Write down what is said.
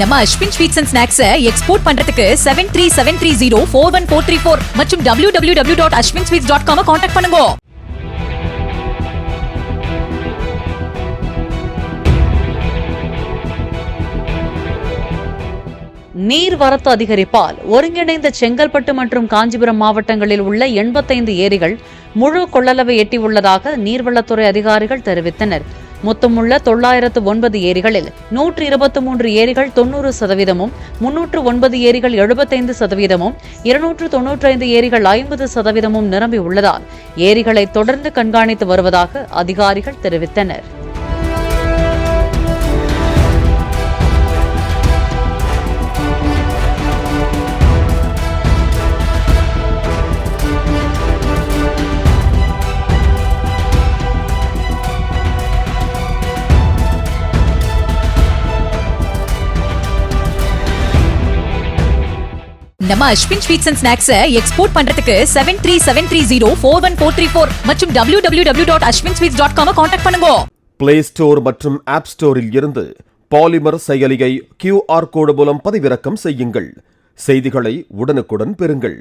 நம்ம Ashwin sweets and snacks export பண்றதுக்கு 7373041434 மற்றும் www.ashwinsweets.com கான்டாக்ட் பண்ணுங்க. நீர்வரத்து அதிகரிப்பால் ஒருங்கிணைந்த செங்கல்பட்டு மற்றும் காஞ்சிபுரம் மாவட்டங்களில் உள்ள 85 ஏரிகள் முழு கொள்ளளவை எட்டியுள்ளதாக நீர்வளத்துறை அதிகாரிகள் தெரிவித்தனர். மொத்தமுள்ள 909 ஏரிகளில் 123 ஏரிகள் 90%, 309 ஏரிகள் 75%, 295 ஏரிகள் 50% நிரம்பியுள்ளதால் ஏரிகளை தொடர்ந்து கண்காணித்து வருவதாக அதிகாரிகள் தெரிவித்தனர். நம்ம Ashwin sweets and snacks export பண்றதுக்கு 7373041434 மற்றும் www.ashwinsweets.com கான்டாக்ட் பண்ணுங்க. பிளே ஸ்டோர் மற்றும் ஆப் ஸ்டோரில் இருந்து பாலிமர் செயலியை QR கோடு மூலம் பதிவிறக்கம் செய்யுங்கள். செய்திகளை உடனுக்குடன் பெறுங்கள்.